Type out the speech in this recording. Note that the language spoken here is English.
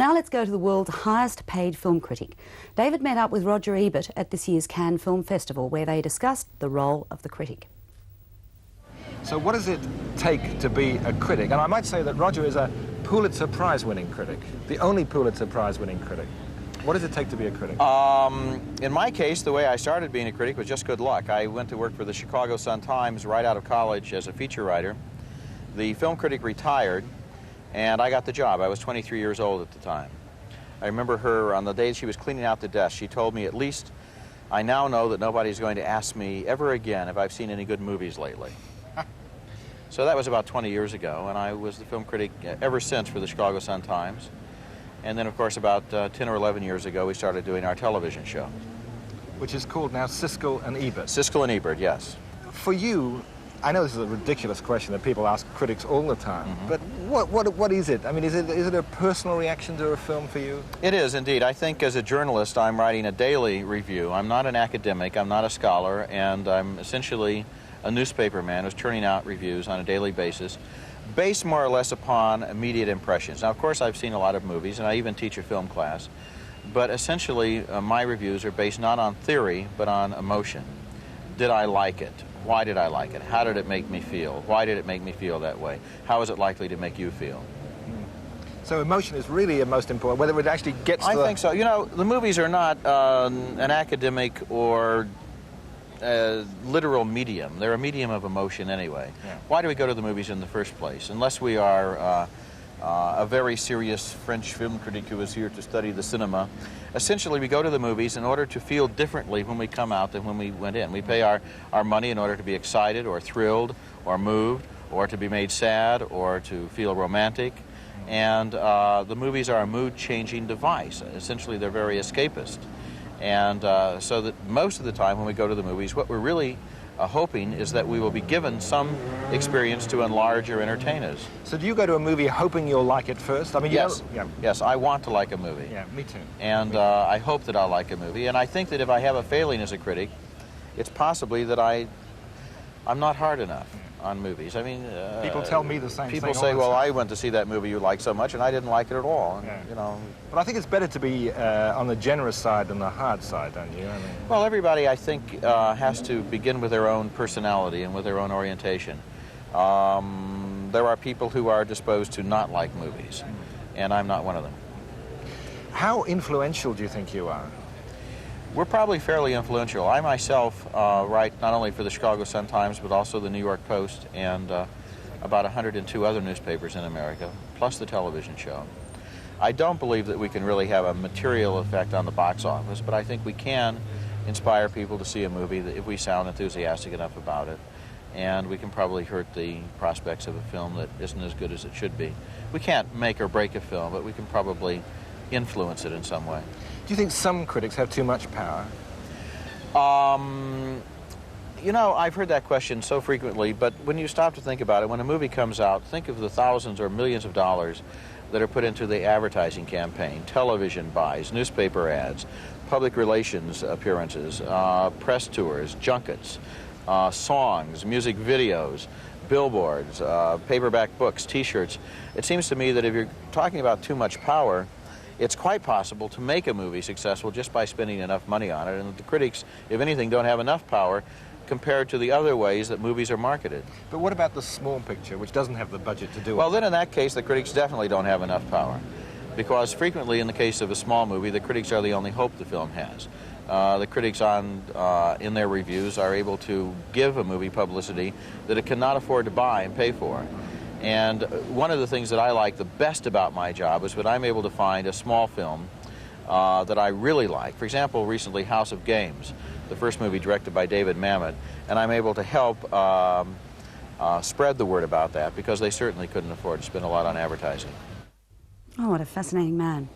Now let's go to the world's highest paid film critic. David met up with Roger Ebert at this year's Cannes Film Festival, where they discussed the role of the critic. So what does it take to be a critic? And I might say that Roger is a Pulitzer Prize-winning critic, the only Pulitzer Prize-winning critic. What does it take to be a critic? In my case, the way I started being a critic was just good luck. I went to work for the Chicago Sun-Times right out of college as a feature writer. The film critic retired, and I got the job. I was 23 years old at the time. I remember her, on the day she was cleaning out the desk, she told me, at least I now know that nobody's going to ask me ever again if I've seen any good movies lately. So that was about 20 years ago, and I was the film critic ever since for the Chicago Sun-Times. And then, of course, about 10 or 11 years ago, we started doing our television show. Which is called now Siskel and Ebert. Siskel and Ebert, yes. For you, I know this is a ridiculous question that people ask critics all the time, but what is it? I mean, is it a personal reaction to a film for you? It is, indeed. I think as a journalist, I'm writing a daily review. I'm not an academic, I'm not a scholar, and I'm essentially a newspaper man who's turning out reviews on a daily basis, based more or less upon immediate impressions. Now, of course, I've seen a lot of movies, and I even teach a film class, but essentially, my reviews are based not on theory, but on emotion. Did I like it? Why did I like it? How did it make me feel? Why did it make me feel that way? How is it likely to make you feel? So emotion is really the most important, whether it actually gets to I think so. You know, the movies are not an academic or literal medium. They're a medium of emotion anyway. Yeah. Why do we go to the movies in the first place? Unless we are a very serious French film critic who is here to study the cinema. Essentially, we go to the movies in order to feel differently when we come out than when we went in. We pay our money in order to be excited or thrilled or moved or to be made sad or to feel romantic. And the movies are a mood-changing device. Essentially, they're very escapist. And so that most of the time when we go to the movies, what we're really hoping is that we will be given some experience to enlarge or entertain us. So do you go to a movie hoping you'll like it first? I mean, yes. Yeah. Yes, I want to like a movie. Yeah, me too. And I hope that I'll like a movie. And I think that if I have a failing as a critic, it's possibly that I'm not hard enough on movies. I mean, people tell me the same thing. People say, well, I went to see that movie you like so much, and I didn't like it at all. And, yeah. You know. But I think it's better to be on the generous side than the hard side, don't you? I mean, well, everybody, I think, has to begin with their own personality and with their own orientation. There are people who are disposed to not like movies, and I'm not one of them. How influential do you think you are? We're probably fairly influential. I myself write not only for the Chicago Sun-Times, but also the New York Post and about 102 other newspapers in America, plus the television show. I don't believe that we can really have a material effect on the box office, but I think we can inspire people to see a movie that if we sound enthusiastic enough about it, and we can probably hurt the prospects of a film that isn't as good as it should be. We can't make or break a film, but we can probably influence it in some way. Do you think some critics have too much power? You know, I've heard that question so frequently, but when you stop to think about it, when a movie comes out, think of the thousands or millions of dollars that are put into the advertising campaign, television buys, newspaper ads, public relations appearances, press tours, junkets, songs, music videos, billboards, paperback books, T-shirts. It seems to me that if you're talking about too much power, it's quite possible to make a movie successful just by spending enough money on it, and the critics, if anything, don't have enough power compared to the other ways that movies are marketed. But what about the small picture, which doesn't have the budget to do it? Well, then in that case, the critics definitely don't have enough power, because frequently in the case of a small movie, the critics are the only hope the film has. The critics in their reviews are able to give a movie publicity that it cannot afford to buy and pay for. And one of the things that I like the best about my job is when I'm able to find a small film that I really like. For example, recently, House of Games, the first movie directed by David Mamet, and I'm able to help spread the word about that because they certainly couldn't afford to spend a lot on advertising. Oh, what a fascinating man.